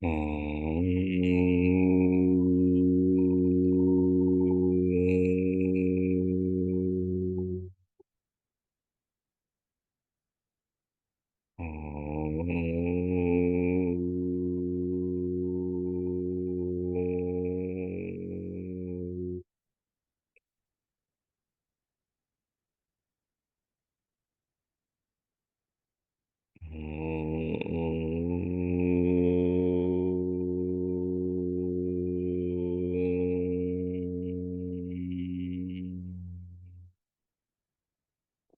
ओम।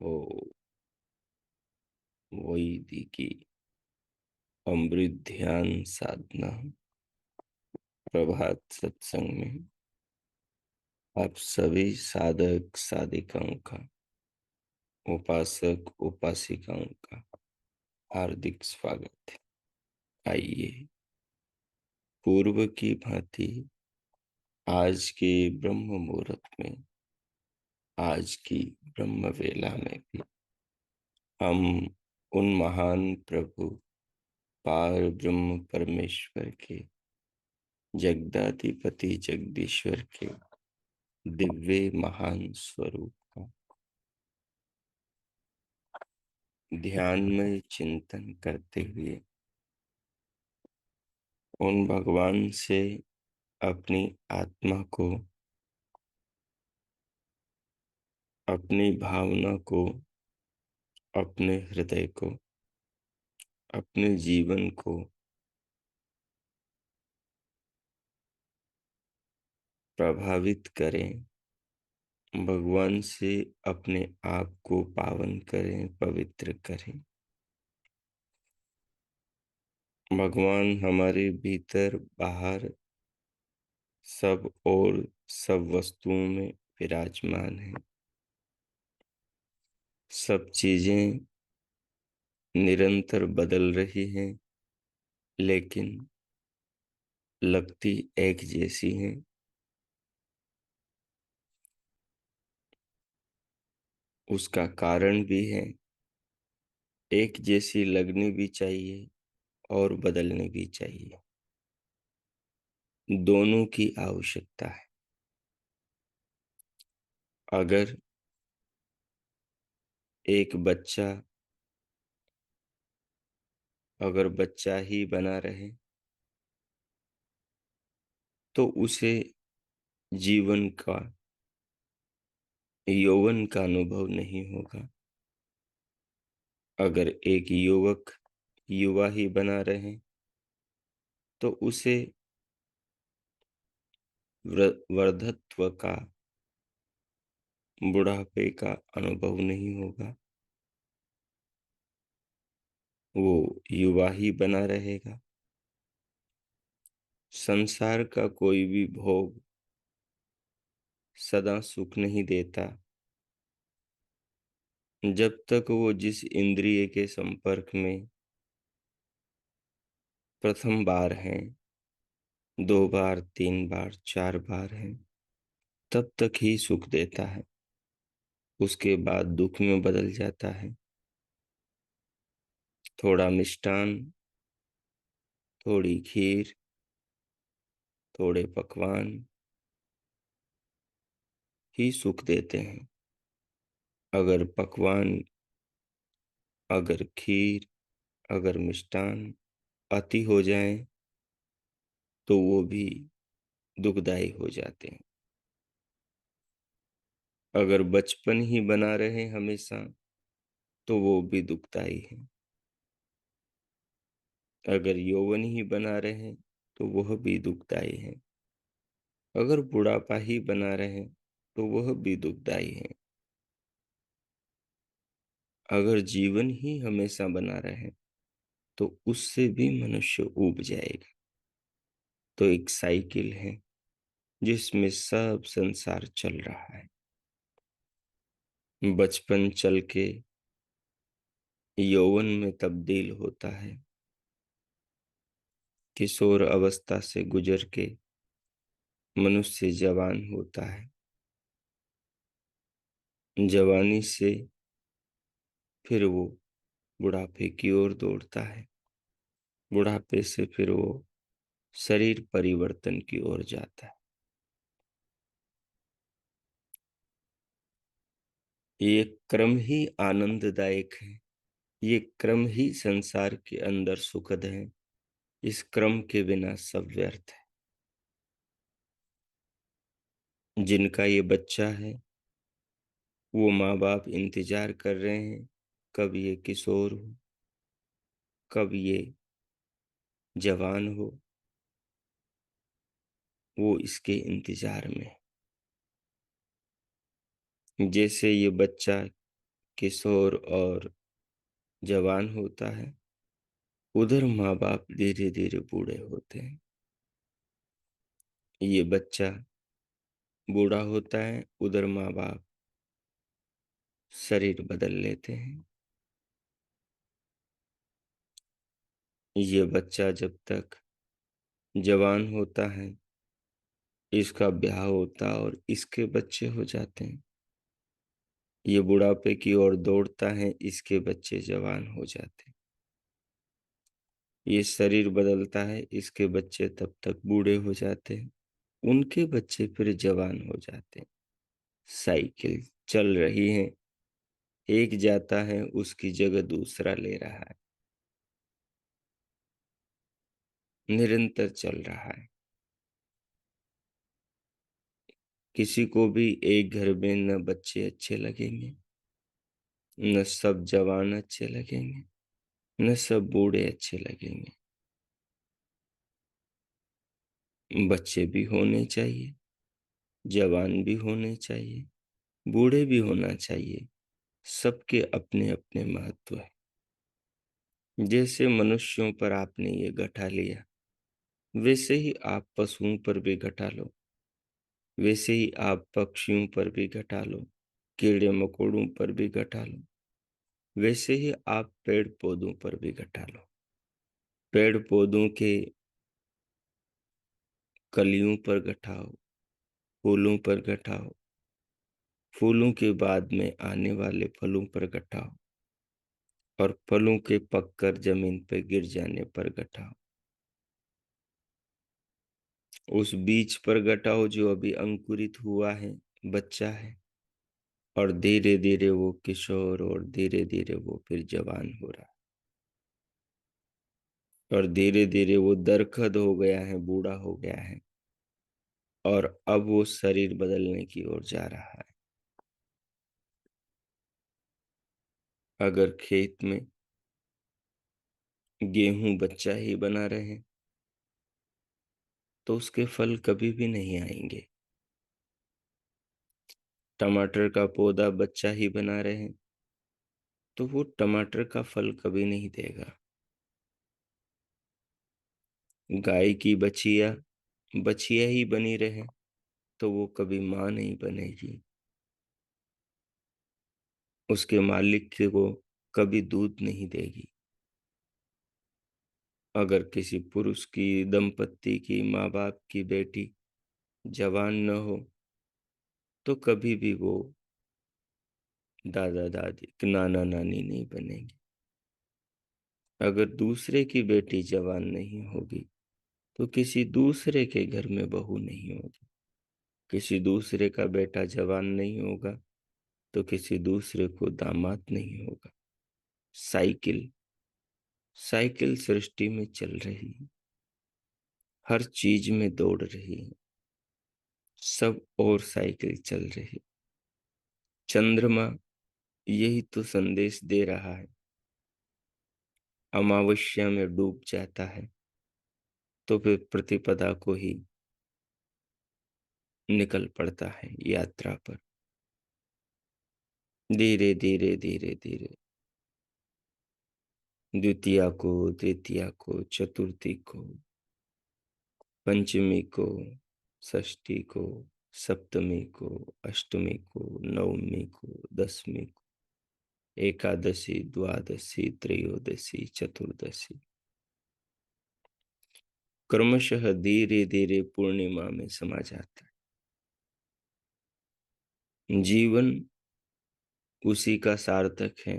ओ वैदिकी अमृत ध्यान साधना प्रभात सत्संग में आप सभी साधक साधिकाओं का, उपासक उपासिकाओं का हार्दिक स्वागत है। आइए पूर्व की भांति आज के ब्रह्म मुहूर्त में, आज की ब्रह्म वेला में भी हम उन महान प्रभु पार ब्रह्म परमेश्वर के, जगदाधिपति जगदीश्वर के दिव्य महान स्वरूप का ध्यान में चिंतन करते हुए उन भगवान से अपनी आत्मा को, अपनी भावना को, अपने हृदय को, अपने जीवन को प्रभावित करें, भगवान से अपने आप को पावन करें, पवित्र करें। भगवान हमारे भीतर बाहर सब और सब वस्तुओं में विराजमान है। सब चीजें निरंतर बदल रही हैं, लेकिन लगती एक जैसी हैं। उसका कारण भी है, एक जैसी लगनी भी चाहिए और बदलनी भी चाहिए। दोनों की आवश्यकता है। अगर एक बच्चा अगर बच्चा ही बना रहे तो उसे जीवन का, यौवन का अनुभव नहीं होगा। अगर एक युवक युवा ही बना रहे तो उसे वृद्धत्व का, बुढ़ापे का अनुभव नहीं होगा। वो युवा ही बना रहेगा। संसार का कोई भी भोग सदा सुख नहीं देता। जब तक वो जिस इंद्रिय के संपर्क में प्रथम बार है, दो बार, तीन बार, चार बार है, तब तक ही सुख देता है। उसके बाद दुख में बदल जाता है। थोड़ा मिष्टान, थोड़ी खीर, थोड़े पकवान ही सुख देते हैं। अगर पकवान, अगर खीर, अगर मिष्टान अति हो जाए तो वो भी दुखदाई हो जाते हैं। अगर बचपन ही बना रहे हमेशा तो वो भी दुखदाई है। अगर यौवन ही बना रहे तो वह भी दुखदाई है। अगर बुढ़ापा ही बना रहे तो वह भी दुखदाई है। अगर जीवन ही हमेशा बना रहे तो उससे भी मनुष्य ऊब जाएगा। तो एक साइकिल है जिसमें सब संसार चल रहा है। बचपन चल के यौवन में तब्दील होता है। किशोर अवस्था से गुजर के मनुष्य जवान होता है। जवानी से फिर वो बुढ़ापे की ओर दौड़ता है। बुढ़ापे से फिर वो शरीर परिवर्तन की ओर जाता है। ये क्रम ही आनंददायक है। ये क्रम ही संसार के अंदर सुखद है। इस क्रम के बिना सब व्यर्थ है। जिनका ये बच्चा है, वो माँ बाप इंतजार कर रहे हैं कब ये किशोर हो, कब ये जवान हो। वो इसके इंतजार में है। जैसे ये बच्चा किशोर और जवान होता है, उधर माँ बाप धीरे धीरे बूढ़े होते हैं। ये बच्चा बूढ़ा होता है, उधर माँ बाप शरीर बदल लेते हैं। ये बच्चा जब तक जवान होता है, इसका ब्याह होता और इसके बच्चे हो जाते हैं। ये बुढ़ापे की ओर दौड़ता है, इसके बच्चे जवान हो जाते हैं। ये शरीर बदलता है, इसके बच्चे तब तक बूढ़े हो जाते हैं, उनके बच्चे फिर जवान हो जाते हैं। साइकिल चल रही है, एक जाता है उसकी जगह दूसरा ले रहा है, निरंतर चल रहा है। किसी को भी एक घर में न बच्चे अच्छे लगेंगे, न सब जवान अच्छे लगेंगे, न सब बूढ़े अच्छे लगेंगे। बच्चे भी होने चाहिए, जवान भी होने चाहिए, बूढ़े भी होना चाहिए। सबके अपने अपने महत्व है। जैसे मनुष्यों पर आपने ये गठा लिया, वैसे ही आप पशुओं पर भी गठा लो, वैसे ही आप पक्षियों पर भी गठा लो, कीड़े मकोड़ों पर भी गठा लो, वैसे ही आप पेड़ पौधों पर भी गठा लो। पेड़ पौधों के कलियों पर गठाओ, फूलों पर गठाओ, फूलों के बाद में आने वाले फलों पर गठाओ, और फलों के पककर जमीन पर गिर जाने पर गठाओ। उस बीज पर गठाओ जो अभी अंकुरित हुआ है, बच्चा है, और धीरे धीरे वो किशोर और धीरे धीरे वो फिर जवान हो रहा है, और धीरे धीरे वो दरखत हो गया है, बूढ़ा हो गया है, और अब वो शरीर बदलने की ओर जा रहा है। अगर खेत में गेहूं बच्चा ही बना रहे तो उसके फल कभी भी नहीं आएंगे। टमाटर का पौधा बच्चा ही बना रहे तो वो टमाटर का फल कभी नहीं देगा। गाय की बछिया बछिया ही बनी रहे तो वो कभी मां नहीं बनेगी। उसके मालिक को कभी दूध नहीं देगी। अगर किसी पुरुष की दंपत्ति की माँ बाप की बेटी जवान न हो तो कभी भी वो दादा दादी नाना नानी नहीं बनेगी। अगर दूसरे की बेटी जवान नहीं होगी तो किसी दूसरे के घर में बहू नहीं होगी। किसी दूसरे का बेटा जवान नहीं होगा तो किसी दूसरे को दामाद नहीं होगा। साइकिल साइकिल सृष्टि में चल रही है, हर चीज में दौड़ रही है, सब और साइकिल चल रही है। चंद्रमा यही तो संदेश दे रहा है। अमावस्या में डूब जाता है तो फिर प्रतिपदा को ही निकल पड़ता है यात्रा पर। धीरे धीरे धीरे धीरे द्वितीया को, तृतीया को, चतुर्थी को, पंचमी को, षष्ठी को, सप्तमी को, अष्टमी को, नवमी को, दसवीं को, एकादशी, द्वादशी, त्रयोदशी, चतुर्दशी, क्रमशः धीरे धीरे पूर्णिमा में समा जाता है। जीवन उसी का सार्थक है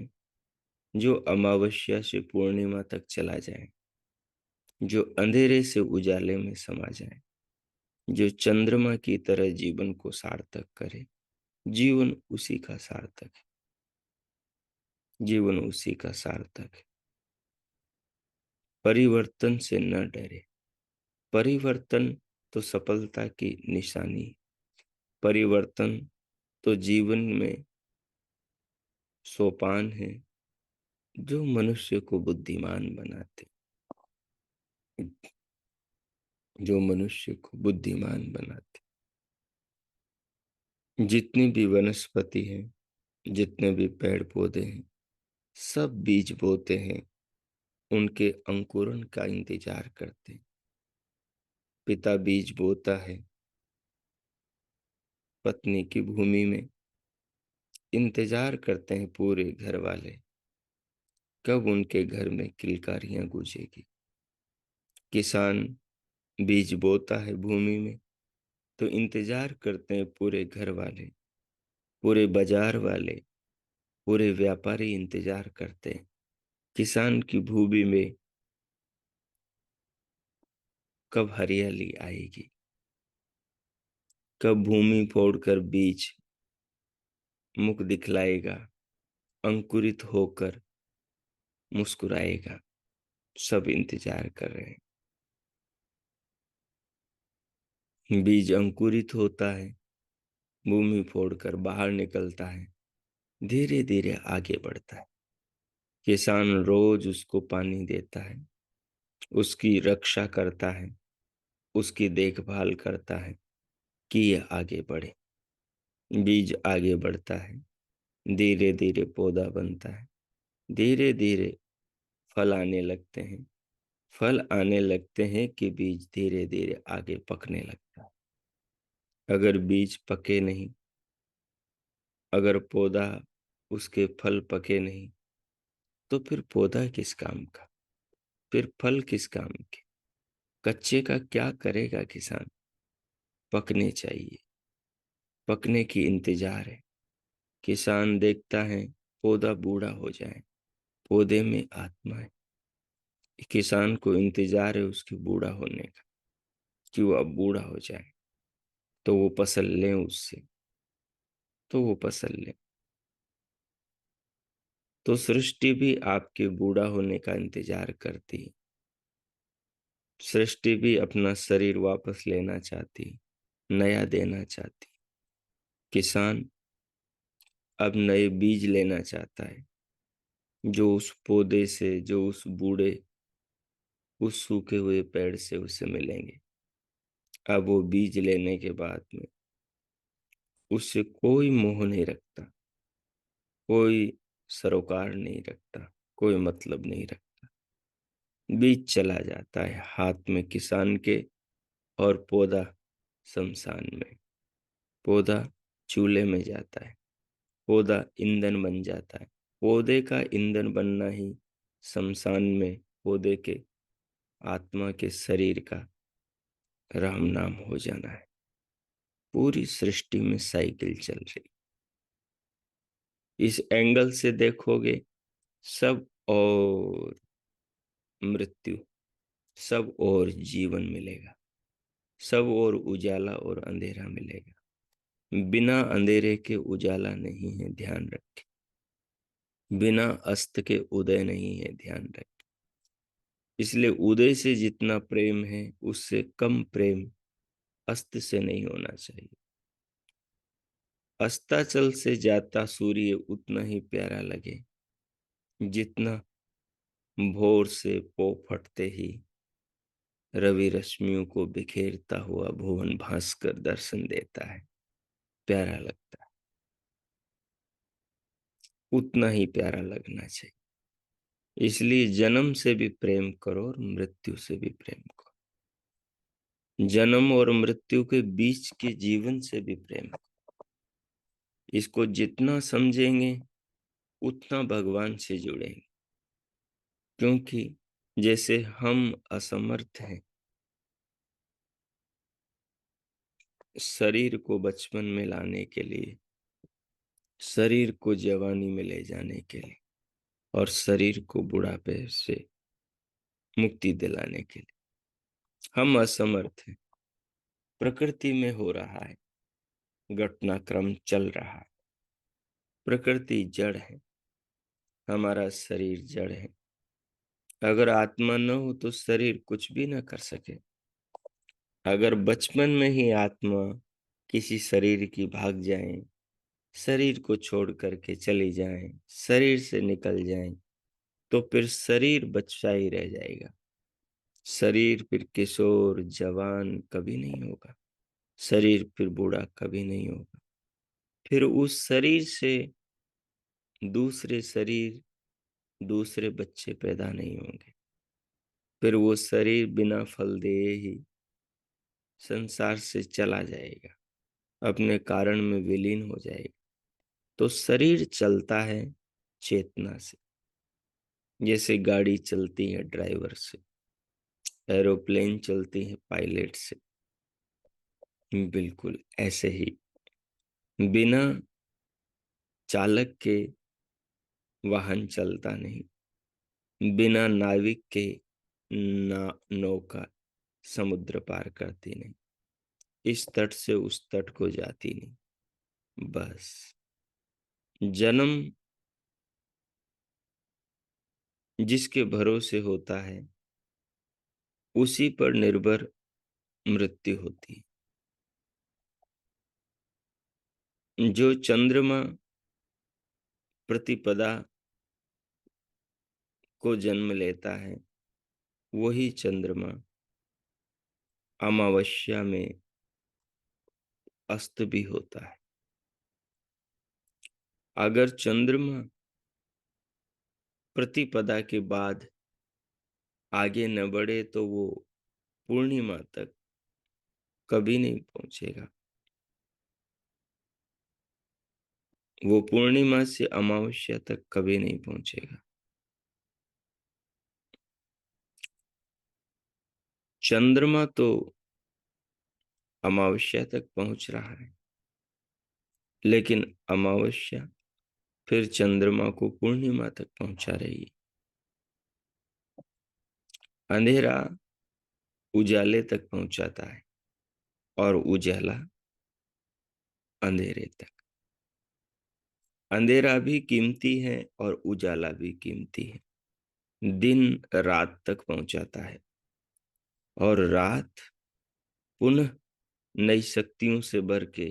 जो अमावस्या से पूर्णिमा तक चला जाए। जो अंधेरे से उजाले में समा जाए, जो चंद्रमा की तरह जीवन को सार्थक करे। जीवन उसी का सार्थक है। जीवन उसी का सार्थक है। परिवर्तन से न डरे। परिवर्तन तो सफलता की निशानी। परिवर्तन तो जीवन में सोपान है जो मनुष्य को बुद्धिमान बनाते। जो मनुष्य को बुद्धिमान बनाते। जितनी भी वनस्पति है, जितने भी पेड़ पौधे हैं, सब बीज बोते हैं, उनके अंकुरण का इंतजार करते हैं। पिता बीज बोता है पत्नी की भूमि में, इंतजार करते हैं पूरे घर वाले कब उनके घर में किलकारियां गूंजेगी। किसान बीज बोता है भूमि में, तो इंतजार करते हैं पूरे घर वाले, पूरे बाजार वाले, पूरे व्यापारी इंतजार करते हैं किसान की भूमि में कब हरियाली आएगी, कब भूमि फोड़कर बीज मुख दिखलाएगा, अंकुरित होकर मुस्कुराएगा। सब इंतजार कर रहे हैं। बीज अंकुरित होता है, भूमि फोड़कर बाहर निकलता है, धीरे धीरे आगे बढ़ता है। किसान रोज उसको पानी देता है, उसकी रक्षा करता है, उसकी देखभाल करता है कि यह आगे बढ़े। बीज आगे बढ़ता है, धीरे धीरे पौधा बनता है, धीरे धीरे फल आने लगते हैं। फल आने लगते हैं कि बीज धीरे धीरे आगे पकने लगता है। अगर बीज पके नहीं, अगर पौधा उसके फल पके नहीं, तो फिर पौधा किस काम का, फिर फल किस काम के। कच्चे का क्या करेगा किसान। पकने चाहिए, पकने की इंतजार है। किसान देखता है पौधा बूढ़ा हो जाए, पौधे में आत्मा है। किसान को इंतजार है उसके बूढ़ा होने का, कि वो अब बूढ़ा हो जाए तो वो फसल लें उससे, तो वो फसल लें। तो सृष्टि भी आपके बूढ़ा होने का इंतजार करती है। सृष्टि भी अपना शरीर वापस लेना चाहती, नया देना चाहती। किसान अब नए बीज लेना चाहता है, जो उस पौधे से, जो उस बूढ़े, उस सूखे हुए पेड़ से उसे मिलेंगे। अब वो बीज लेने के बाद में उससे कोई मोह नहीं रखता, कोई सरोकार नहीं रखता, कोई मतलब नहीं रखता। बीज चला जाता है हाथ में किसान के, और पौधा शमशान में। पौधा चूल्हे में जाता है, पौधा ईंधन बन जाता है। पौधे का ईंधन बनना ही शमशान में पौधे के आत्मा के शरीर का राम नाम हो जाना है। पूरी सृष्टि में साइकिल चल रही। इस एंगल से देखोगे सब और मृत्यु, सब और जीवन मिलेगा, सब और उजाला और अंधेरा मिलेगा। बिना अंधेरे के उजाला नहीं है, ध्यान रखें। बिना अस्त के उदय नहीं है, ध्यान रखें। इसलिए उदय से जितना प्रेम है उससे कम प्रेम अस्त से नहीं होना चाहिए। अस्ताचल से जाता सूर्य उतना ही प्यारा लगे जितना भोर से पौ फटते ही रवि रश्मियों को बिखेरता हुआ भुवन भास्कर दर्शन देता है, प्यारा लगता है। उतना ही प्यारा लगना चाहिए। इसलिए जन्म से भी प्रेम करो और मृत्यु से भी प्रेम करो। जन्म और मृत्यु के बीच के जीवन से भी प्रेम करो। इसको जितना समझेंगे उतना भगवान से जुड़ेंगे। क्योंकि जैसे हम असमर्थ हैं शरीर को बचपन में लाने के लिए, शरीर को जवानी में ले जाने के लिए, और शरीर को बुढ़ापे से मुक्ति दिलाने के लिए। हम असमर्थ हैं। प्रकृति में हो रहा है, घटनाक्रम चल रहा है। प्रकृति जड़ है, हमारा शरीर जड़ है। अगर आत्मा न हो तो शरीर कुछ भी न कर सके। अगर बचपन में ही आत्मा किसी शरीर की भाग जाए, शरीर को छोड़ करके चली जाए, शरीर से निकल जाए, तो फिर शरीर बच्चा ही रह जाएगा। शरीर फिर किशोर जवान कभी नहीं होगा। शरीर फिर बूढ़ा कभी नहीं होगा। फिर उस शरीर से दूसरे शरीर, दूसरे बच्चे पैदा नहीं होंगे। फिर वो शरीर बिना फल दे ही संसार से चला जाएगा, अपने कारण में विलीन हो जाएगा। तो शरीर चलता है चेतना से, जैसे गाड़ी चलती है ड्राइवर से, एरोप्लेन चलती है पायलट से। बिल्कुल ऐसे ही बिना चालक के वाहन चलता नहीं, बिना नाविक के नौका समुद्र पार करती नहीं, इस तट से उस तट को जाती नहीं। बस जन्म जिसके भरोसे होता है उसी पर निर्भर मृत्यु होती है। जो चंद्रमा प्रतिपदा को जन्म लेता है, वही चंद्रमा अमावस्या में अस्त भी होता है। अगर चंद्रमा प्रतिपदा के बाद आगे न बढ़े तो वो पूर्णिमा तक कभी नहीं पहुंचेगा। वो पूर्णिमा से अमावस्या तक कभी नहीं पहुंचेगा। चंद्रमा तो अमावस्या तक पहुंच रहा है, लेकिन अमावस्या फिर चंद्रमा को पूर्णिमा तक पहुंचा रही है। अंधेरा उजाले तक पहुंचाता है और उजाला अंधेरे तक। अंधेरा भी कीमती है और उजाला भी कीमती है। दिन रात तक पहुंचाता है और रात पुनः नई शक्तियों से भर के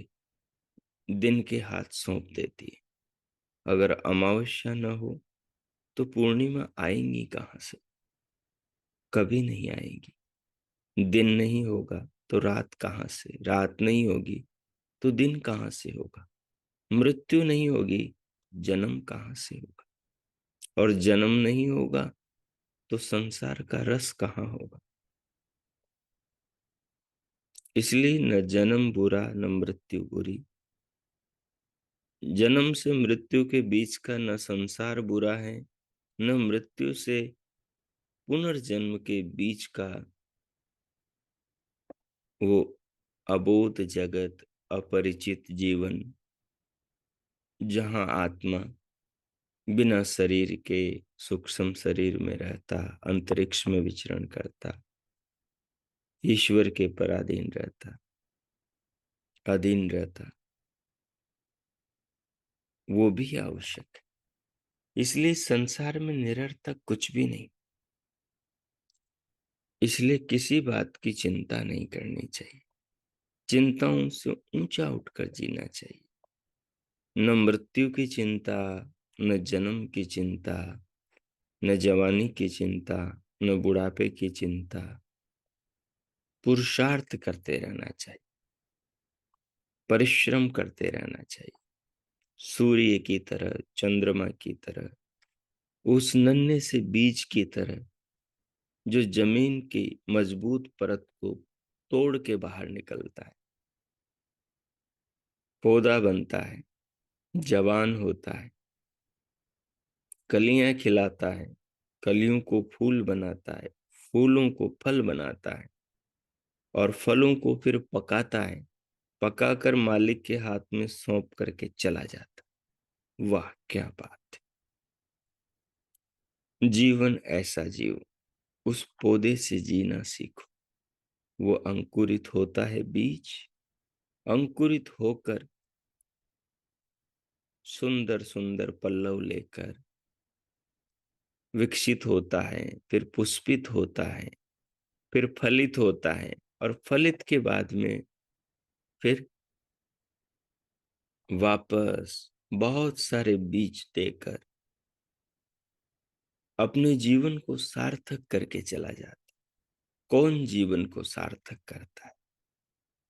दिन के हाथ सौंप देती है। अगर अमावस्या न हो तो पूर्णिमा आएंगी कहां से? कभी नहीं आएगी। दिन नहीं होगा तो रात कहां से? रात नहीं होगी तो दिन कहां से होगा? मृत्यु नहीं होगी, जन्म कहां से होगा? और जन्म नहीं होगा तो संसार का रस कहाँ होगा? इसलिए न जन्म बुरा न मृत्यु बुरी। जन्म से मृत्यु के बीच का न संसार बुरा है, न मृत्यु से पुनर्जन्म के बीच का वो अबोध जगत, अपरिचित जीवन, जहां आत्मा बिना शरीर के सूक्ष्म शरीर में रहता, अंतरिक्ष में विचरण करता, ईश्वर के पराधीन रहता, अधीन रहता, वो भी आवश्यक है। इसलिए संसार में निरर्थक कुछ भी नहीं। इसलिए किसी बात की चिंता नहीं करनी चाहिए। चिंताओं से ऊंचा उठकर जीना चाहिए। न मृत्यु की चिंता, न जन्म की चिंता, न जवानी की चिंता, न बुढ़ापे की चिंता। पुरुषार्थ करते रहना चाहिए, परिश्रम करते रहना चाहिए। सूर्य की तरह, चंद्रमा की तरह, उस नन्हे से बीज की तरह जो जमीन की मजबूत परत को तोड़ के बाहर निकलता है, पौधा बनता है, जवान होता है, कलियां खिलाता है, कलियों को फूल बनाता है, फूलों को फल बनाता है और फलों को फिर पकाता है, पकाकर मालिक के हाथ में सौंप करके चला जाता। वाह क्या बात है! जीवन ऐसा जीव उस पौधे से जीना सीखो। वो अंकुरित होता है बीज, अंकुरित होकर सुंदर सुंदर पल्लव लेकर विकसित होता है, फिर पुष्पित होता है, फिर फलित होता है, और फलित के बाद में फिर वापस बहुत सारे बीज देकर अपने जीवन को सार्थक करके चला जाता। कौन जीवन को सार्थक करता है?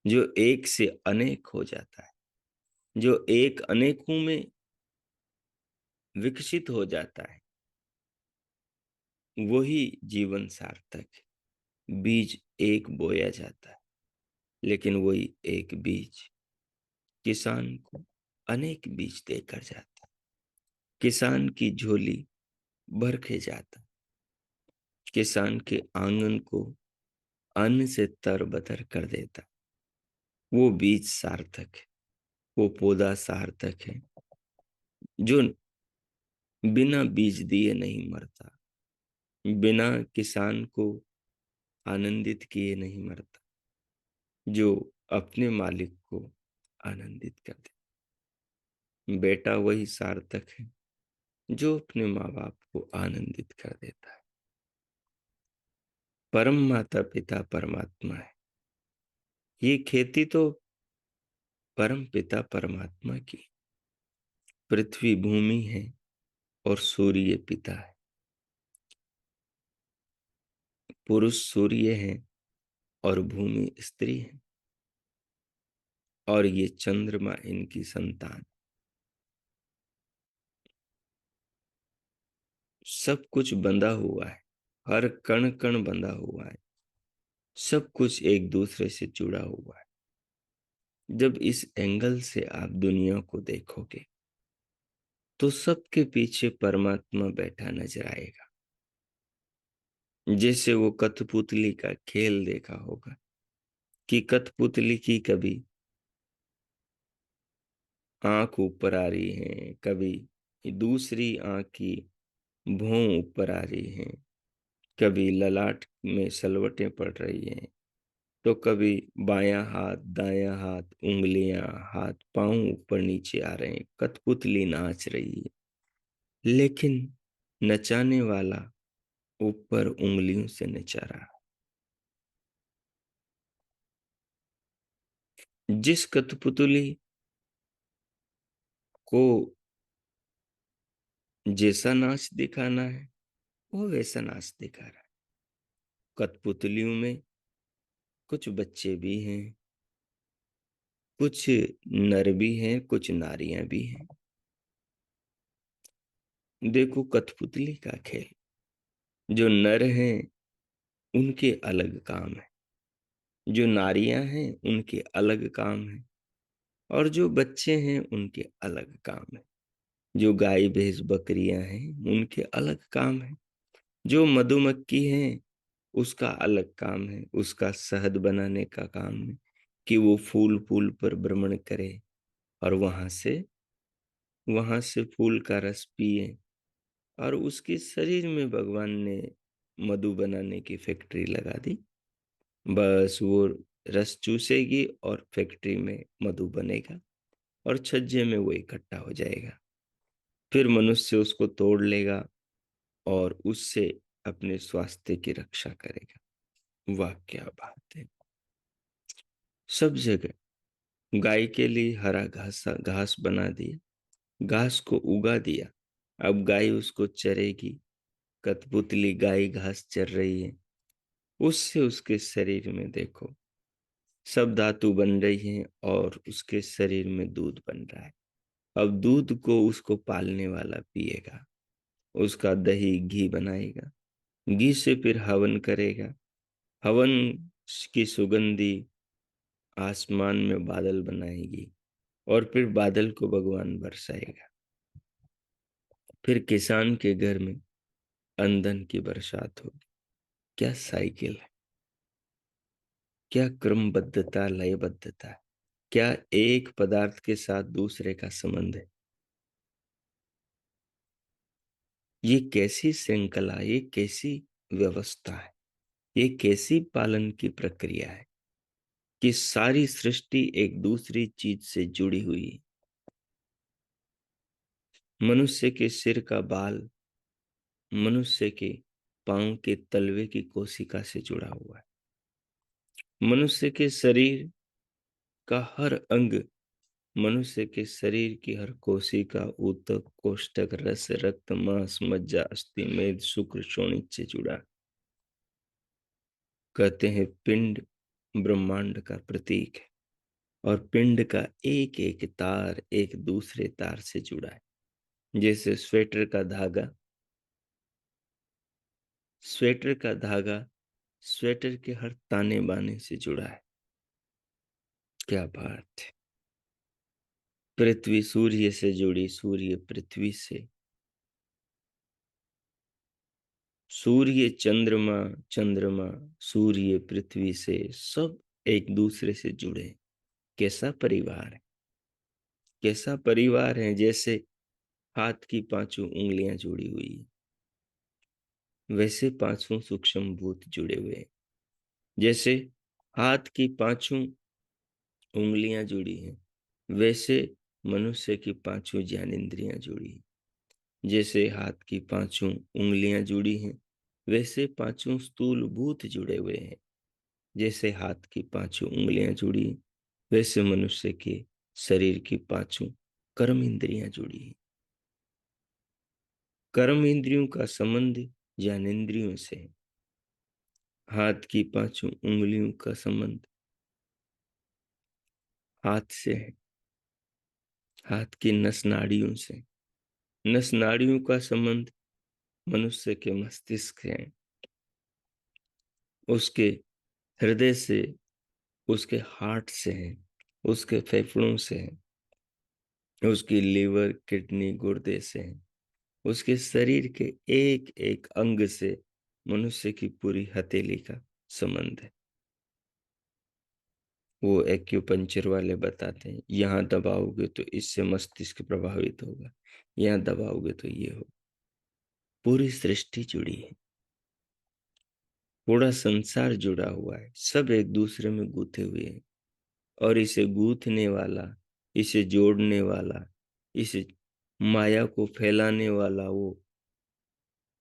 जो एक से अनेक हो जाता है, जो एक अनेकों में विकसित हो जाता है, वही जीवन सार्थक है। बीज एक बोया जाता है, लेकिन वही एक बीज किसान को अनेक बीज देकर जाता है। किसान की झोली भर के जाता है। किसान के आंगन को अन्न से तरबतर कर देता है। वो बीज सार्थक है, वो पौधा सार्थक है, जो बिना बीज दिए नहीं मरता, बिना किसान को आनंदित किए नहीं मरता, जो अपने मालिक को आनंदित कर दे। बेटा वही सार्थक है जो अपने माँ बाप को आनंदित कर देता है। परम माता पिता परमात्मा है। ये खेती तो परम पिता परमात्मा की, पृथ्वी भूमि है और सूर्य पिता है। पुरुष सूर्य है और भूमि स्त्री है, और ये चंद्रमा इनकी संतान। सब कुछ बंधा हुआ है, हर कण कण बंधा हुआ है, सब कुछ एक दूसरे से जुड़ा हुआ है। जब इस एंगल से आप दुनिया को देखोगे तो सबके पीछे परमात्मा बैठा नजर आएगा। जैसे वो कठपुतली का खेल देखा होगा कि कठपुतली की कभी आंख ऊपर आ रही है, कभी दूसरी आंख की भौं ऊपर आ रही है, कभी ललाट में सलवटें पड़ रही हैं, तो कभी बायां हाथ दायां हाथ, उंगलियां हाथ पांव ऊपर नीचे आ रहे हैं, कठपुतली नाच रही है। लेकिन नचाने वाला ऊपर उंगलियों से नचा रहा। जिस कठपुतली को जैसा नाच दिखाना है वो वैसा नाच दिखा रहा है। कठपुतलियों में कुछ बच्चे भी हैं, कुछ नर भी हैं, कुछ नारियां भी हैं। देखो कठपुतली का खेल, जो नर हैं उनके अलग काम है, जो नारियां हैं उनके अलग काम है, और जो बच्चे हैं उनके अलग काम है। जो गाय भैंस बकरियां हैं उनके अलग काम है। जो मधुमक्खी है उसका अलग काम है, उसका शहद बनाने का काम है कि वो फूल फूल पर भ्रमण करे और वहां से फूल का रस पिए, और उसके शरीर में भगवान ने मधु बनाने की फैक्ट्री लगा दी। बस वो रस चूसेगी और फैक्ट्री में मधु बनेगा और छज्जे में वो इकट्ठा हो जाएगा। फिर मनुष्य उसको तोड़ लेगा और उससे अपने स्वास्थ्य की रक्षा करेगा। वाह क्या बात है। सब जगह गाय के लिए हरा घास घास बना दिया, घास को उगा दिया। अब गाय उसको चरेगी। कठपुतली गाय घास चर रही है, उससे उसके शरीर में देखो सब धातु बन रही है और उसके शरीर में दूध बन रहा है। अब दूध को उसको पालने वाला पिएगा, उसका दही घी बनाएगा, घी से फिर हवन करेगा, हवन की सुगंधी आसमान में बादल बनाएगी और फिर बादल को भगवान बरसाएगा। फिर किसान के घर में अंधन की बरसात होगी। क्या साइकिल है, क्या क्रमबद्धता लयबद्धता है, क्या एक पदार्थ के साथ दूसरे का संबंध है। ये कैसी श्रृंखला, ये कैसी व्यवस्था है, ये कैसी पालन की प्रक्रिया है कि सारी सृष्टि एक दूसरी चीज से जुड़ी हुई है। मनुष्य के सिर का बाल मनुष्य के पांव के तलवे की कोशिका से जुड़ा हुआ है। मनुष्य के शरीर का हर अंग, मनुष्य के शरीर की हर कोशिका ऊतक, कोष्ठक, रस, रक्त, मांस, मज्जा, अस्थि, मेद, शुक्र, शोणित से जुड़ा। कहते हैं पिंड ब्रह्मांड का प्रतीक है और पिंड का एक एक तार एक दूसरे तार से जुड़ा है। जैसे स्वेटर का धागा स्वेटर के हर ताने बाने से जुड़ा है। क्या बात है। पृथ्वी सूर्य से जुड़ी, सूर्य पृथ्वी से, सूर्य चंद्रमा, चंद्रमा सूर्य पृथ्वी से, सब एक दूसरे से जुड़े। कैसा परिवार है, कैसा परिवार है। जैसे हाथ की पांचों उंगलियां जुड़ी हुई है, वैसे पांचों सूक्ष्म भूत जुड़े हुए हैं। जैसे हाथ की पांचों उंगलियां जुड़ी हैं, वैसे मनुष्य की पांचों ज्ञानेंद्रियां जुड़ी हैं। जैसे हाथ की पांचों उंगलियां जुड़ी हैं, वैसे पांचों स्थूल भूत जुड़े हुए हैं। जैसे हाथ की पांचों उंगलियां जुड़ी हैं, वैसे मनुष्य के शरीर की पांचों कर्म इंद्रियां जुड़ी हैं। कर्म इंद्रियों का संबंध ज्ञानेंद्रियों से है। हाथ की पांचों उंगलियों का संबंध हाथ से है, हाथ की नस नाड़ियों से। नस नाड़ियों का संबंध मनुष्य के मस्तिष्क से है, उसके हृदय से, उसके हार्ट से है, उसके फेफड़ों से है, उसकी लीवर, किडनी, गुर्दे से है, उसके शरीर के एक एक अंग से मनुष्य की पूरी हथेली का संबंध है। वो एक्यूपंक्चर वाले बताते हैं, यहाँ दबाओगे तो इससे मस्तिष्क प्रभावित होगा, यहाँ दबाओगे तो ये हो। पूरी सृष्टि जुड़ी है, पूरा संसार जुड़ा हुआ है, सब एक दूसरे में गूंथे हुए हैं। और इसे गूंथने वाला, इसे जोड़ने वाला, इसे माया को फैलाने वाला वो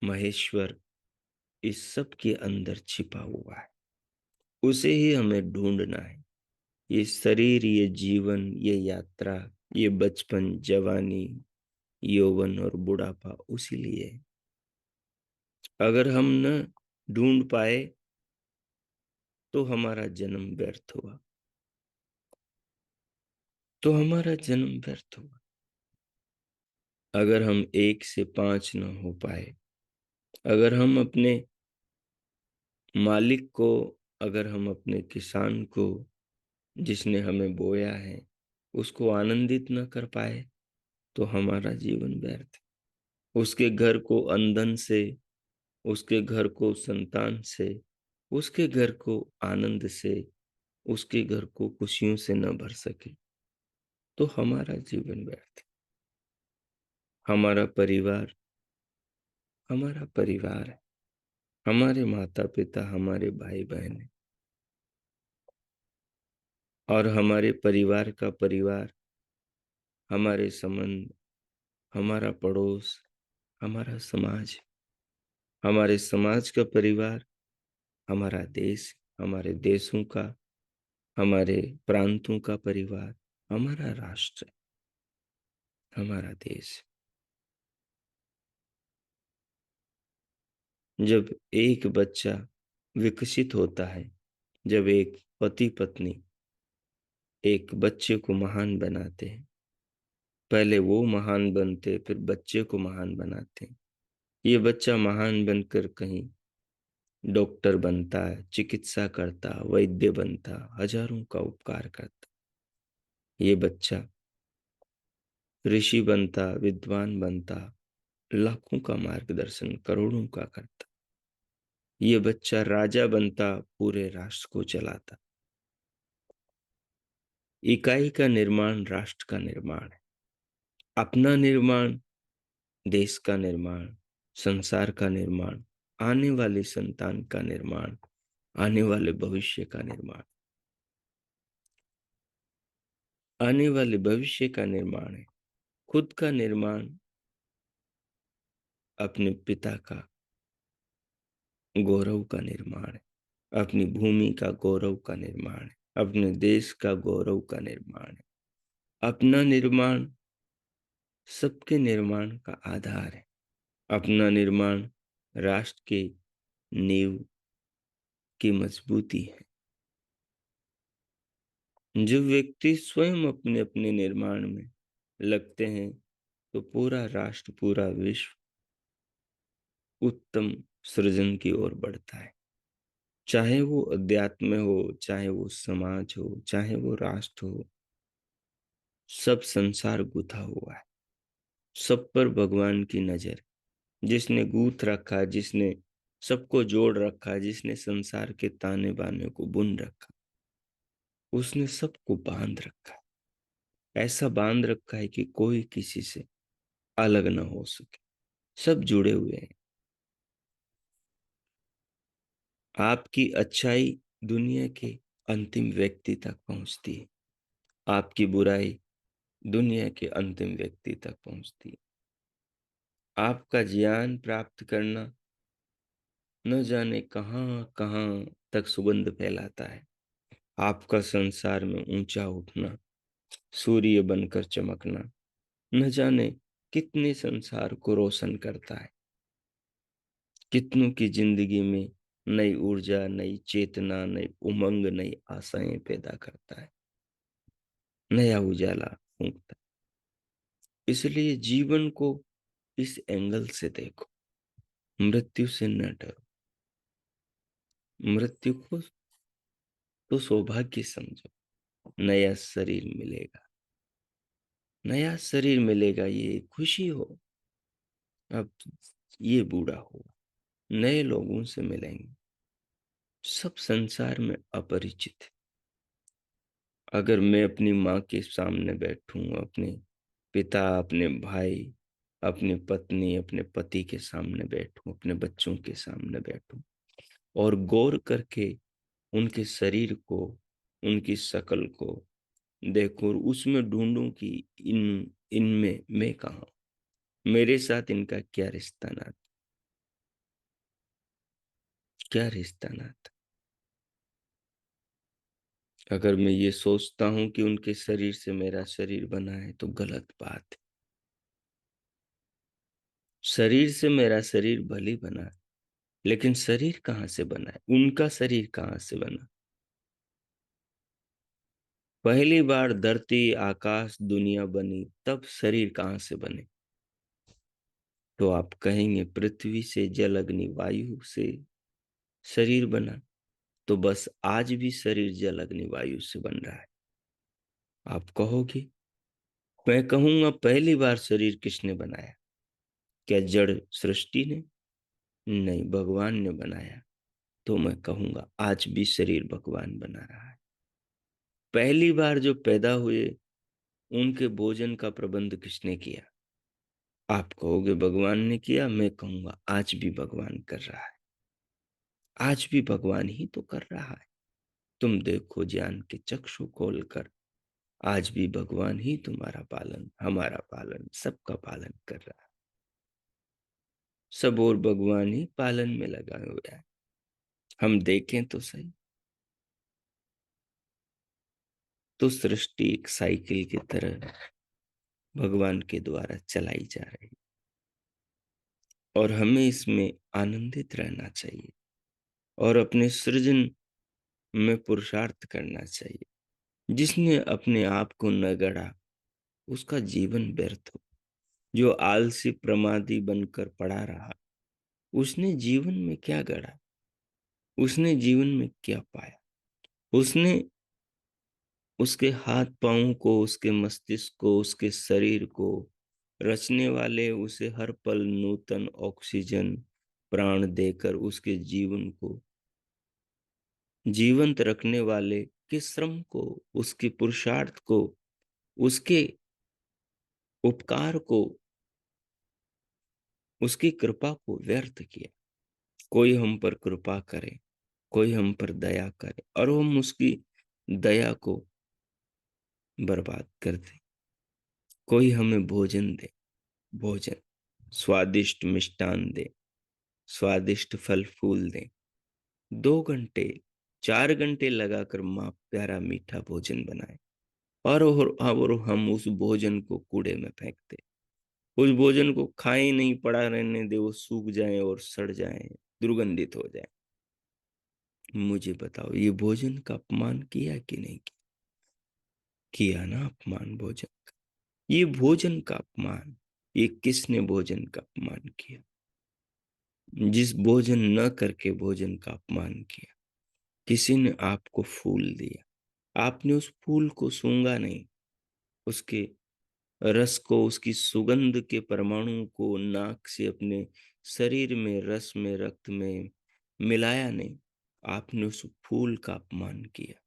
महेश्वर इस सब के अंदर छिपा हुआ है। उसे ही हमें ढूंढना है। ये शरीर, ये जीवन, ये यात्रा, ये बचपन, जवानी, यौवन और बुढ़ापा उसी लिए है। अगर हम न ढूंढ पाए तो हमारा जन्म व्यर्थ हुआ, तो हमारा जन्म व्यर्थ हुआ। अगर हम 1 से 5 न हो पाए, अगर हम अपने मालिक को, अगर हम अपने किसान को, जिसने हमें बोया है, उसको आनंदित न कर पाए तो हमारा जीवन व्यर्थ है। उसके घर को अंधन से, उसके घर को संतान से, उसके घर को आनंद से, उसके घर को खुशियों से न भर सके तो हमारा जीवन व्यर्थ है। हमारा परिवार है, हमारे माता पिता, हमारे भाई बहन है, और हमारे परिवार का परिवार, हमारे संबंध, हमारा पड़ोस, हमारा समाज, हमारे समाज का परिवार, हमारा देश, हमारे देशों का, हमारे प्रांतों का परिवार, हमारा राष्ट्र, हमारा देश। जब एक बच्चा विकसित होता है, जब एक पति पत्नी एक बच्चे को महान बनाते हैं, पहले वो महान बनते, फिर बच्चे को महान बनाते हैं। ये बच्चा महान बनकर कहीं डॉक्टर बनता है, चिकित्सा करता, वैद्य बनता, हजारों का उपकार करता। ये बच्चा ऋषि बनता, विद्वान बनता, लाखों का मार्गदर्शन करोड़ों का करता। ये बच्चा राजा बनता, पूरे राष्ट्र को चलाता। इकाई का निर्माण राष्ट्र का निर्माण है, अपना निर्माण, देश का निर्माण, संसार का निर्माण, आने वाले संतान का निर्माण, आने वाले भविष्य का निर्माण, आने वाले भविष्य का निर्माण है। खुद का निर्माण अपने पिता का गौरव का निर्माण है, अपनी भूमि का गौरव का निर्माण है, अपने देश का गौरव का निर्माण है। अपना निर्माण सबके निर्माण का आधार है। अपना निर्माण राष्ट्र के नींव की मजबूती है। जब व्यक्ति स्वयं अपने अपने निर्माण में लगते हैं तो पूरा राष्ट्र, पूरा विश्व उत्तम सृजन की ओर बढ़ता है। चाहे वो अध्यात्म हो, चाहे वो समाज हो, चाहे वो राष्ट्र हो, सब संसार गुथा हुआ है। सब पर भगवान की नजर। जिसने गूंथ रखा, जिसने सबको जोड़ रखा, जिसने संसार के ताने बाने को बुन रखा, उसने सबको बांध रखा। ऐसा बांध रखा है कि कोई किसी से अलग ना हो सके। सब जुड़े हुए हैं। आपकी अच्छाई दुनिया के अंतिम व्यक्ति तक पहुंचती है। आपकी बुराई दुनिया के अंतिम व्यक्ति तक पहुंचती है। आपका ज्ञान प्राप्त करना न जाने कहां कहां तक सुगंध फैलाता है। आपका संसार में ऊंचा उठना, सूर्य बनकर चमकना, न जाने कितने संसार को रोशन करता है। कितनों की जिंदगी में नई ऊर्जा, नई चेतना, नई उमंग, नई आशाएं पैदा करता है, नया उजाला फूंकता है। इसलिए जीवन को इस एंगल से देखो। मृत्यु से न डरो। मृत्यु को तो सौभाग्य समझो। नया शरीर मिलेगा, नया शरीर मिलेगा, ये खुशी हो। अब ये बूढ़ा होगा, नए लोगों से मिलेंगे। सब संसार में अपरिचित है। अगर मैं अपनी माँ के सामने बैठूं, अपने पिता, अपने भाई, अपनी पत्नी, अपने पति के सामने बैठूं, अपने बच्चों के सामने बैठूं और गौर करके उनके शरीर को, उनकी शक्ल को देखूं और उसमें ढूंढूं कि इनमें मैं कहाँ हूं, मेरे साथ इनका क्या रिश्ता नाता, क्या रिश्ता नाता। अगर मैं ये सोचता हूं कि उनके शरीर से मेरा शरीर बना है तो गलत बात है। शरीर से मेरा शरीर भले बना है, लेकिन शरीर कहाँ से बना है, उनका शरीर कहाँ से बना। पहली बार धरती, आकाश, दुनिया बनी तब शरीर कहाँ से बने। तो आप कहेंगे पृथ्वी से, जल, अग्नि, वायु से शरीर बना। तो बस आज भी शरीर जल, अग्नि, वायु से बन रहा है। आप कहोगे, मैं कहूंगा पहली बार शरीर किसने बनाया? क्या जड़ सृष्टि ने? नहीं, भगवान ने बनाया। तो मैं कहूंगा आज भी शरीर भगवान बना रहा है। पहली बार जो पैदा हुए उनके भोजन का प्रबंध किसने किया? आप कहोगे भगवान ने किया। मैं कहूंगा आज भी भगवान कर रहा है। आज भी भगवान ही तो कर रहा है। तुम देखो ज्ञान के चक्षु खोलकर, आज भी भगवान ही तुम्हारा पालन, हमारा पालन, सबका पालन कर रहा है। सब और भगवान ही पालन में लगा हुआ है। हम देखें तो सही, तो सृष्टि एक साइकिल की तरह भगवान के द्वारा चलाई जा रही, और हमें इसमें आनंदित रहना चाहिए और अपने सृजन में पुरुषार्थ करना चाहिए। जिसने अपने आप को न गढ़ा उसका जीवन व्यर्थ हो। जो आलसी प्रमादी बनकर पड़ा रहा, उसने जीवन में क्या गढ़ा, उसने जीवन में क्या पाया? उसने उसके हाथ पांव को, उसके मस्तिष्क को, उसके शरीर को रचने वाले, उसे हर पल नूतन ऑक्सीजन प्राण देकर उसके जीवन को जीवंत रखने वाले के श्रम को, उसके पुरुषार्थ को, उसके उपकार को, उसकी कृपा को व्यर्थ किया। कोई हम पर कृपा करे, कोई हम पर दया करे और हम उसकी दया को बर्बाद कर दें। कोई हमें भोजन दे, भोजन स्वादिष्ट मिष्टान दे, स्वादिष्ट फल फूल दे, 2 घंटे 4 घंटे लगाकर माँ प्यारा मीठा भोजन बनाए और हम उस भोजन को कूड़े में फेंक दे। उस भोजन को खाए नहीं, पड़ा रहने दे, वो सूख जाए और सड़ जाए, दुर्गंधित हो जाए। मुझे बताओ, ये भोजन का अपमान किया कि नहीं किया? किया ना अपमान भोजन का। ये भोजन का अपमान, ये किसने भोजन का अपमान किया? जिस भोजन न करके भोजन का अपमान किया, किसी ने आपको फूल दिया, आपने उस फूल को सूंघा नहीं, उसके रस को, उसकी सुगंध के परमाणु को नाक से अपने शरीर में, रस में, रक्त में मिलाया नहीं। आपने उस फूल का अपमान किया,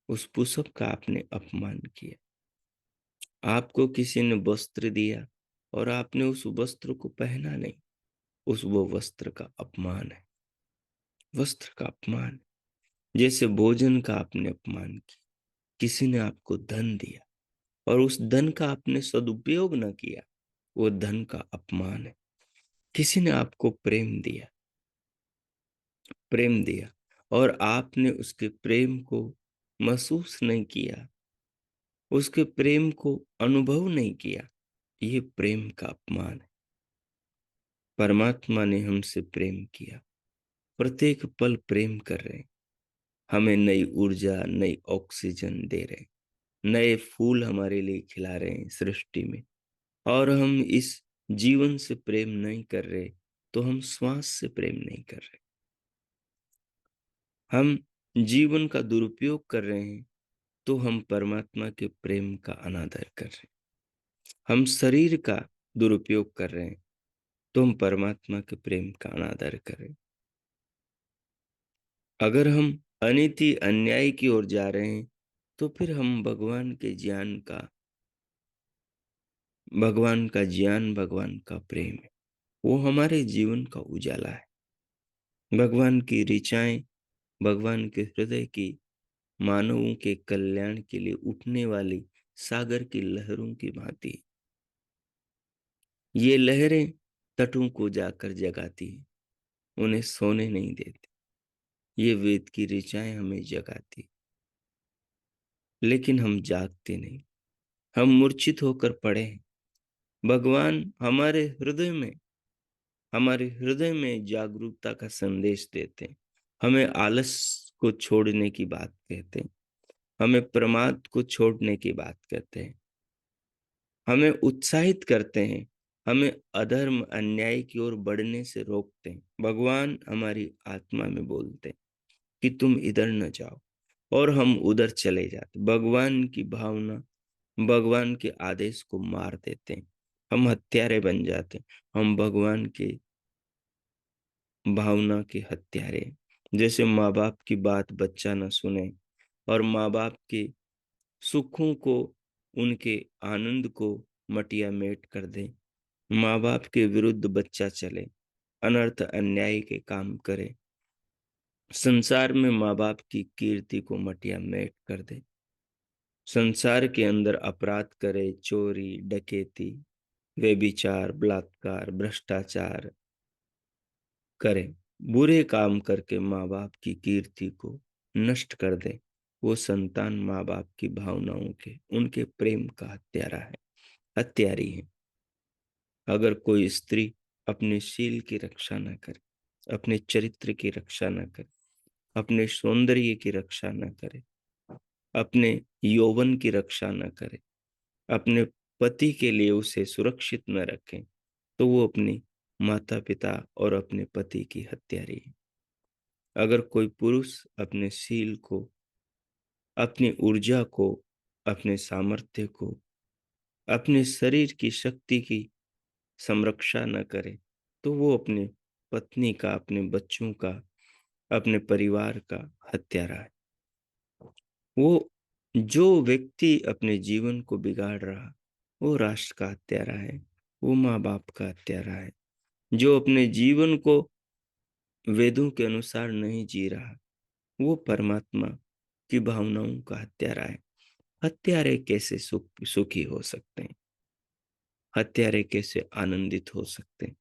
उस पुष्प का आपने अपमान किया। आपको किसी ने वस्त्र दिया और आपने उस वस्त्र को पहना नहीं, उस वो वस्त्र का अपमान है, वस्त्र का अपमान। जैसे भोजन का आपने अपमान किया। किसी ने आपको धन दिया और उस धन का आपने सदुपयोग न किया, वो धन का अपमान है। किसी ने आपको प्रेम दिया और आपने उसके प्रेम को महसूस नहीं किया, उसके प्रेम को अनुभव नहीं किया, ये प्रेम का अपमान है। परमात्मा ने हमसे प्रेम किया, प्रत्येक पल प्रेम कर रहे हैं, हमें नई ऊर्जा, नई ऑक्सीजन दे रहे हैं, नए फूल हमारे लिए खिला रहे हैं सृष्टि में। और हम इस जीवन से प्रेम नहीं कर रहे तो हम श्वास से प्रेम नहीं कर रहे। हम जीवन का दुरुपयोग कर रहे हैं तो हम परमात्मा के प्रेम का अनादर कर रहे हैं। हम शरीर का दुरुपयोग कर रहे हैं तो हम परमात्मा के प्रेम का अनादर कर रहे हैं। अगर हम अनीति अन्याय की ओर जा रहे हैं तो फिर हम भगवान का ज्ञान, भगवान का प्रेम है, वो हमारे जीवन का उजाला है। भगवान की ऋचाएं, भगवान के हृदय की, मानवों के कल्याण के लिए उठने वाली सागर की लहरों की भांति ये लहरें तटों को जाकर जगाती हैं, उन्हें सोने नहीं देती। ये वेद की ऋचाएं हमें जगाती, लेकिन हम जागते नहीं, हम मूर्छित होकर पड़े हैं। भगवान हमारे हृदय में जागरूकता का संदेश देते हैं, हमें आलस को छोड़ने की बात कहते हैं, हमें प्रमाद को छोड़ने की बात कहते हैं, हमें उत्साहित करते हैं, हमें अधर्म अन्याय की ओर बढ़ने से रोकते हैं। भगवान हमारी आत्मा में बोलते हैं कि तुम इधर न जाओ और हम उधर चले जाते। भगवान की भावना, भगवान के आदेश को मार देते हैं, हम हत्यारे बन जाते हैं। हम भगवान के भावना के हत्यारे। जैसे माँ बाप की बात बच्चा न सुने और माँ बाप के सुखों को, उनके आनंद को मटिया मेट कर दे, माँ बाप के विरुद्ध बच्चा चले, अनर्थ अन्याय के काम करे, संसार में माँ बाप की कीर्ति को मटिया मेट कर दे, संसार के अंदर अपराध करे, चोरी, डकैती, व्यभिचार, बलात्कार, भ्रष्टाचार करे, बुरे काम करके माँ बाप की कीर्ति को नष्ट कर दे, वो संतान माँ बाप की भावनाओं के, उनके प्रेम का हत्यारा है, हत्यारी है। अगर कोई स्त्री अपने शील की रक्षा न करे, अपने चरित्र की रक्षा न करे, अपने सौंदर्य की रक्षा न करे, अपने यौवन की रक्षा न करे, अपने पति के लिए उसे सुरक्षित न रखें, तो वो अपनी माता पिता और अपने पति की हत्यारी है। अगर कोई पुरुष अपने शील को, अपनी ऊर्जा को, अपने सामर्थ्य को, अपने शरीर की शक्ति की संरक्षा न करे, तो वो अपने पत्नी का, अपने बच्चों का, अपने परिवार का हत्यारा है। वो जो व्यक्ति अपने जीवन को बिगाड़ रहा, वो राष्ट्र का हत्यारा है, वो माँ बाप का हत्यारा है। जो अपने जीवन को वेदों के अनुसार नहीं जी रहा, वो परमात्मा की भावनाओं का हत्यारा है। हत्यारे कैसे सुखी हो सकते हैं? हत्यारे कैसे आनंदित हो सकते हैं?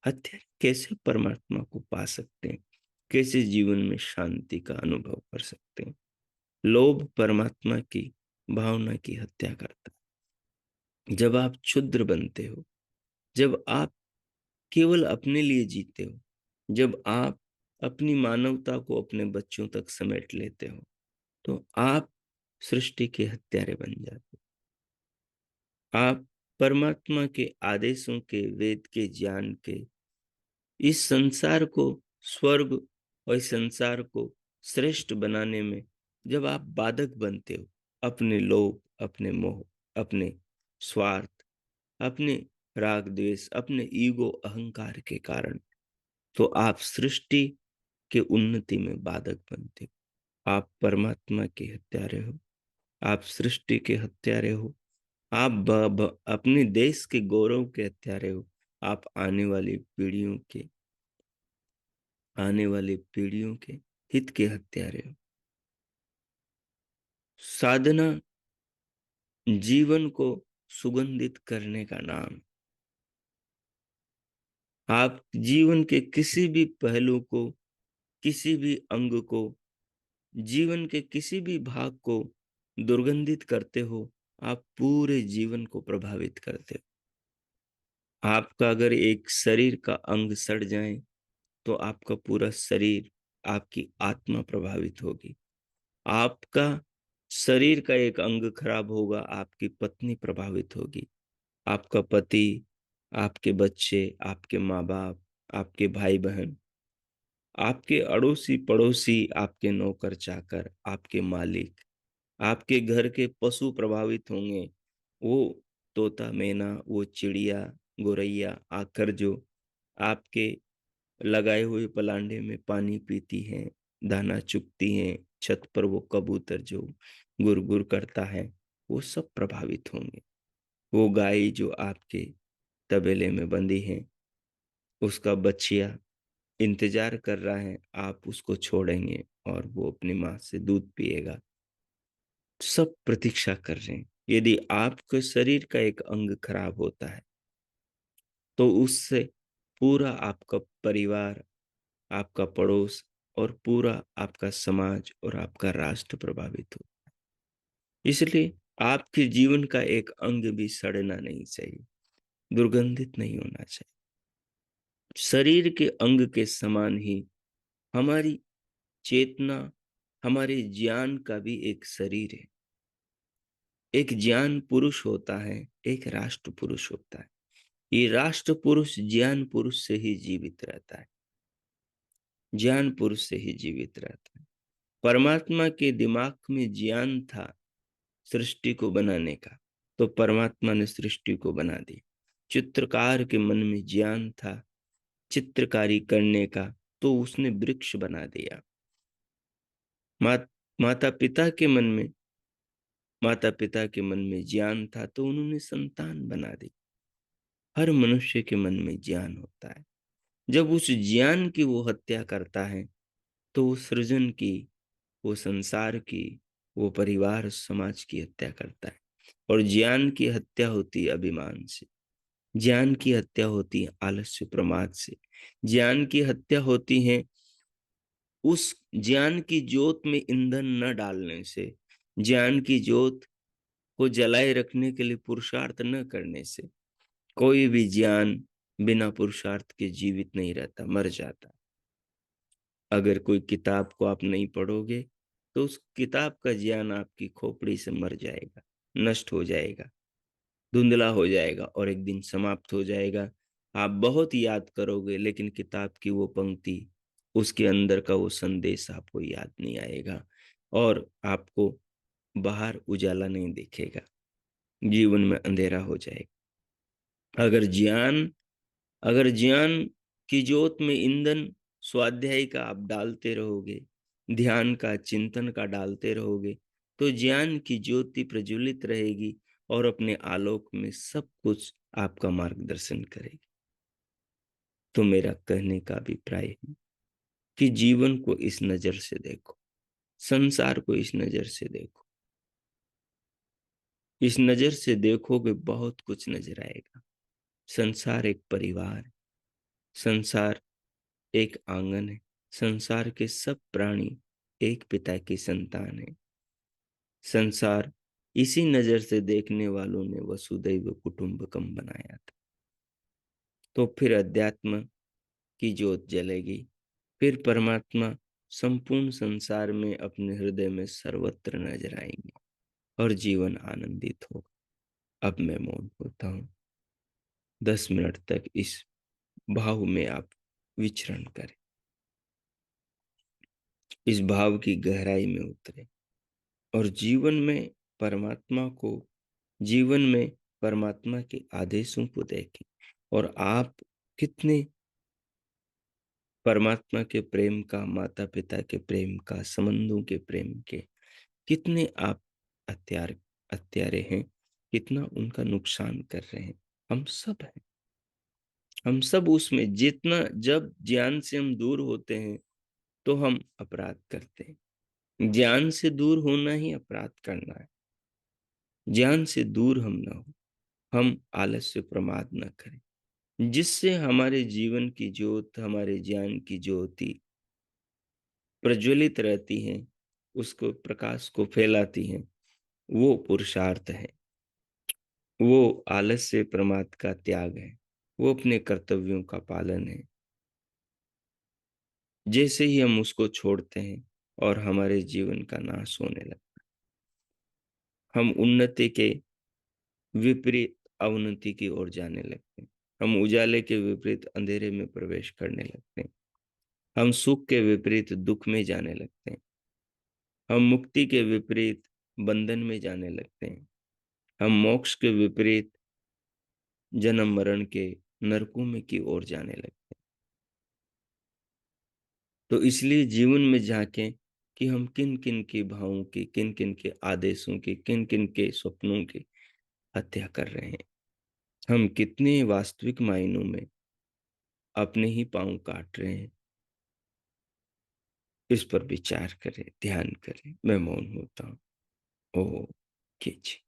हत्यारे कैसे परमात्मा को पा सकते हैं? कैसे जीवन में शांति का अनुभव कर सकते हैं? लोभ परमात्मा की भावना की हत्या करता है। जब आप क्षुद्र बनते हो, जब आप केवल अपने लिए जीते हो, जब आप अपनी मानवता को अपने बच्चों तक समेट लेते हो, तो आप सृष्टि के हत्यारे बन जाते हो। आप परमात्मा के आदेशों के, वेद के ज्ञान के, इस संसार को स्वर्ग और इस संसार को श्रेष्ठ बनाने में जब आप बाधक बनते हो, अपने लोभ, अपने मोह, अपने स्वार्थ, अपने राग द्वेष, अपने ईगो अहंकार के कारण, तो आप सृष्टि के उन्नति में बाधक बनते हो। आप परमात्मा के हत्यारे हो, आप सृष्टि के हत्यारे हो, आप अपने देश के गौरव के हत्यारे हो, आप आने वाली पीढ़ियों के हित के हत्यारे हो। साधना जीवन को सुगंधित करने का नाम है। आप जीवन के किसी भी पहलू को, किसी भी अंग को, जीवन के किसी भी भाग को दुर्गंधित करते हो, आप पूरे जीवन को प्रभावित करते हो। आपका अगर एक शरीर का अंग सड़ जाए, तो आपका पूरा शरीर, आपकी आत्मा प्रभावित होगी। आपका शरीर का एक अंग खराब होगा, आपकी पत्नी प्रभावित होगी, आपका पति, आपके बच्चे, आपके माँ बाप, आपके भाई बहन, आपके अड़ोसी पड़ोसी, आपके नौकर चाकर, आपके मालिक, आपके घर के पशु प्रभावित होंगे। वो तोता मैना, वो चिड़िया गोरैया आकर जो आपके लगाए हुए पलांडे में पानी पीती हैं, दाना चुगती हैं, छत पर वो कबूतर जो गुर करता है, वो सब प्रभावित होंगे। वो गाय जो आपके तबेले में बंधी है, उसका बच्चिया इंतजार कर रहा है, आप उसको छोड़ेंगे और वो अपनी माँ से दूध पिएगा। सब प्रतीक्षा कर रहे हैं। यदि आपके शरीर का एक अंग खराब होता है, तो उससे पूरा आपका परिवार, आपका पड़ोस और पूरा आपका समाज और आपका राष्ट्र प्रभावित हो। इसलिए आपके जीवन का एक अंग भी सड़ना नहीं चाहिए, दुर्गंधित नहीं होना चाहिए। शरीर के अंग के समान ही हमारी चेतना, हमारे ज्ञान का भी एक शरीर है। एक ज्ञान पुरुष होता है, एक राष्ट्र पुरुष होता है। ये राष्ट्र पुरुष ज्ञान पुरुष से ही जीवित रहता है, ज्ञान पुरुष से ही जीवित रहता है। परमात्मा के दिमाग में ज्ञान था सृष्टि को बनाने का, तो परमात्मा ने सृष्टि को बना दी। चित्रकार के मन में ज्ञान था चित्रकारी करने का, तो उसने वृक्ष बना दिया। मात, माता पिता के मन में माता पिता के मन में ज्ञान था, तो उन्होंने संतान बना दी। हर मनुष्य के मन में ज्ञान होता है। जब उस ज्ञान की वो हत्या करता है, तो वो सृजन की, वो संसार की, वो परिवार समाज की हत्या करता है। और ज्ञान की हत्या होती है अभिमान से, ज्ञान की हत्या होती है आलस्य प्रमाद से, ज्ञान की हत्या होती है उस ज्ञान की ज्योत में ईंधन न डालने से, ज्ञान की ज्योत को जलाए रखने के लिए पुरुषार्थ न करने से। कोई भी ज्ञान बिना पुरुषार्थ के जीवित नहीं रहता, मर जाता। अगर कोई किताब को आप नहीं पढ़ोगे, तो उस किताब का ज्ञान आपकी खोपड़ी से मर जाएगा, नष्ट हो जाएगा, धुंधला हो जाएगा और एक दिन समाप्त हो जाएगा। आप बहुत याद करोगे, लेकिन किताब की वो पंक्ति, उसके अंदर का वो संदेश आपको याद नहीं आएगा और आपको बाहर उजाला नहीं दिखेगा, जीवन में अंधेरा हो जाएगा। अगर ज्ञान अगर ज्ञान की ज्योत में ईंधन स्वाध्याय का आप डालते रहोगे, ध्यान का, चिंतन का डालते रहोगे, तो ज्ञान की ज्योति प्रज्वलित रहेगी और अपने आलोक में सब कुछ आपका मार्गदर्शन करेगी। तो मेरा कहने का अभिप्राय है कि जीवन को इस नजर से देखो, संसार को इस नजर से देखो। इस नजर से देखोगे बहुत कुछ नजर आएगा। संसार एक परिवार है, संसार एक आंगन है, संसार के सब प्राणी एक पिता की संतान है। संसार इसी नजर से देखने वालों ने वसुदैव कुटुंबकम बनाया था। तो फिर अध्यात्म की ज्योत जलेगी, फिर परमात्मा संपूर्ण संसार में अपने हृदय में सर्वत्र नजर आएंगे और जीवन आनंदित होगा। अब मैं मौन होता हूँ। 10 मिनट तक इस भाव में आप विचरण करें, इस भाव की गहराई में उतरे और परमात्मा को जीवन में परमात्मा के आदेशों को देखें। और आप कितने परमात्मा के प्रेम का, माता पिता के प्रेम का, संबंधों के प्रेम के कितने आप हत्यारे हैं, कितना उनका नुकसान कर रहे हैं। हम सब हैं, हम सब उसमें। जितना जब ज्ञान से हम दूर होते हैं तो हम अपराध करते हैं। ज्ञान से दूर होना ही अपराध करना है। ज्ञान से दूर हम ना हो, हम आलस्य प्रमाद ना करें, जिससे हमारे जीवन की ज्योत, हमारे ज्ञान की ज्योति प्रज्वलित रहती है, उसको प्रकाश को फैलाती है। वो पुरुषार्थ है, वो आलस्य प्रमाद का त्याग है, वो अपने कर्तव्यों का पालन है। जैसे ही हम उसको छोड़ते हैं और हमारे जीवन का नाश होने लगता है, हम उन्नति के विपरीत अवनति की ओर जाने लगते हैं। हम उजाले के विपरीत अंधेरे में प्रवेश करने लगते हैं। हम सुख के विपरीत दुख में जाने लगते हैं। हम मुक्ति के विपरीत बंधन में जाने लगते हैं। हम मोक्ष के विपरीत जन्म मरण के नरकों में की ओर जाने लगते हैं। तो इसलिए जीवन में झांकें कि हम किन किन के भावों की, किन किन के आदेशों की, किन किन के स्वप्नों की हत्या कर रहे हैं। हम कितने वास्तविक मायनों में अपने ही पांव काट रहे हैं। इस पर विचार करें, ध्यान करें। मैं मौन होता हूँ। ओ खींच।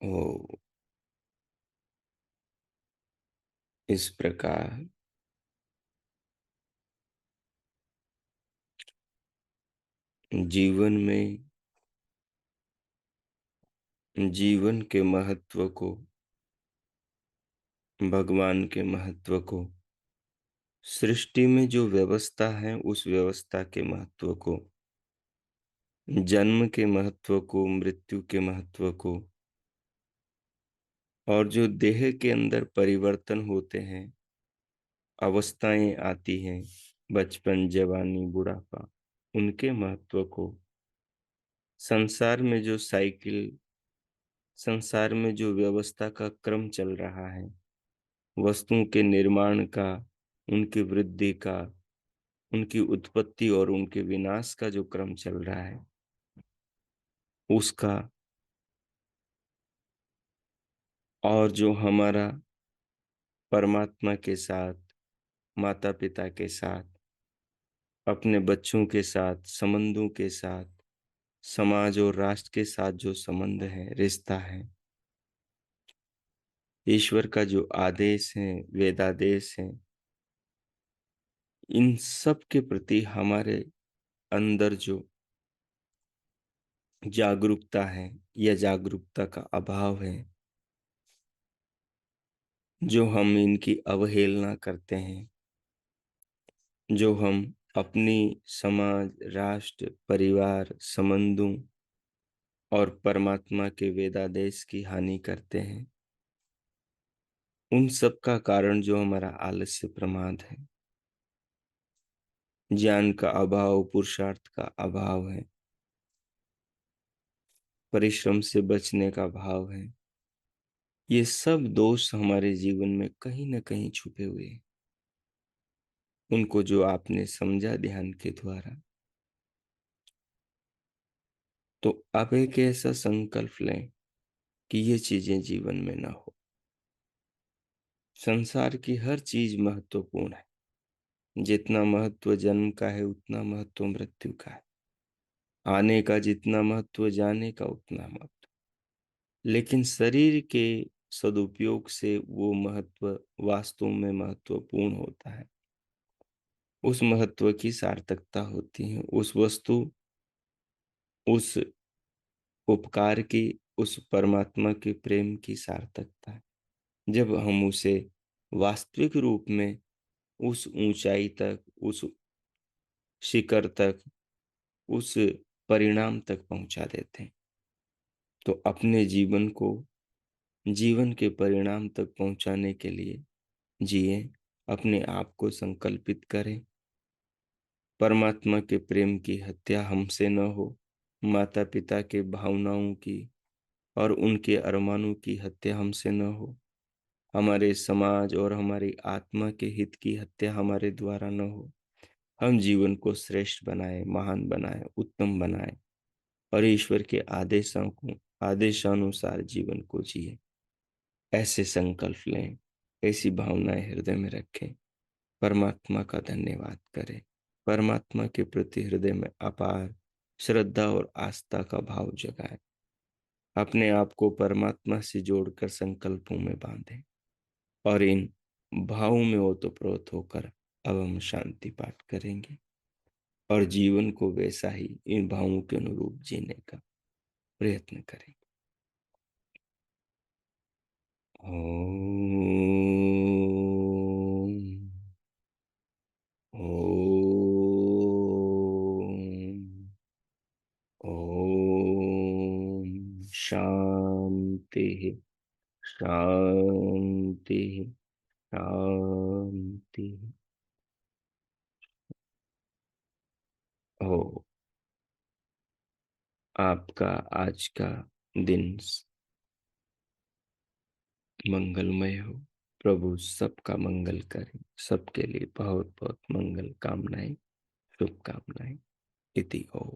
ओ, इस प्रकार जीवन में जीवन के महत्व को, भगवान के महत्व को, सृष्टि में जो व्यवस्था है उस व्यवस्था के महत्व को, जन्म के महत्व को, मृत्यु के महत्व को, और जो देह के अंदर परिवर्तन होते हैं, अवस्थाएं आती हैं, बचपन, जवानी, बुढ़ापा, उनके महत्व को, संसार में जो साइकिल, संसार में जो व्यवस्था का क्रम चल रहा है, वस्तुओं के निर्माण का, उनकी वृद्धि का, उनकी उत्पत्ति और उनके विनाश का जो क्रम चल रहा है, उसका, और जो हमारा परमात्मा के साथ, माता पिता के साथ, अपने बच्चों के साथ, संबंधों के साथ, समाज और राष्ट्र के साथ जो संबंध है, रिश्ता है, ईश्वर का जो आदेश है, वेदादेश है, इन सब के प्रति हमारे अंदर जो जागरूकता है या जागरूकता का अभाव है, जो हम इनकी अवहेलना करते हैं, जो हम अपनी समाज, राष्ट्र, परिवार, संबंधों और परमात्मा के वेदादेश की हानि करते हैं, उन सब का कारण जो हमारा आलस्य, प्रमाद है, ज्ञान का अभाव, पुरुषार्थ का अभाव है, परिश्रम से बचने का भाव है, ये सब दोष हमारे जीवन में कहीं ना कहीं छुपे हुए हैं। उनको जो आपने समझा ध्यान के द्वारा, तो अब एक ऐसा संकल्प लें कि ये चीजें जीवन में ना हो। संसार की हर चीज महत्वपूर्ण है। जितना महत्व जन्म का है उतना महत्व मृत्यु का है। आने का जितना महत्व, जाने का उतना महत्व। लेकिन शरीर के सदुपयोग से वो महत्व वास्तव में महत्वपूर्ण होता है। उस महत्व की सार्थकता होती है, उस वस्तु, उस उपकार की, उस परमात्मा के प्रेम की सार्थकता है। जब हम उसे वास्तविक रूप में उस ऊंचाई तक, उस शिखर तक, उस परिणाम तक पहुंचा देते हैं, तो अपने जीवन को जीवन के परिणाम तक पहुंचाने के लिए जिए, अपने आप को संकल्पित करें। परमात्मा के प्रेम की हत्या हमसे न हो, माता पिता के भावनाओं की और उनके अरमानों की हत्या हमसे न हो, हमारे समाज और हमारी आत्मा के हित की हत्या हमारे द्वारा न हो। हम जीवन को श्रेष्ठ बनाए, महान बनाए, उत्तम बनाए और ईश्वर के आदेशों को, आदेशानुसार जीवन को जिए। ऐसे संकल्प लें, ऐसी भावनाएं हृदय में रखें, परमात्मा का धन्यवाद करें, परमात्मा के प्रति हृदय में अपार श्रद्धा और आस्था का भाव जगाएं, अपने आप को परमात्मा से जोड़कर संकल्पों में बांधें और इन भावों में ओतप्रोत होकर अब हम शांति पाठ करेंगे और जीवन को वैसा ही इन भावों के अनुरूप जीने का प्रयत्न करेंगे। ओम। ओम। ओम। शांति, शांति, शांति। हो, आपका आज का दिन मंगलमय हो। प्रभु सबका मंगल करें। सबके लिए बहुत बहुत मंगल कामनाएं, शुभकामनाएं। इति ओम।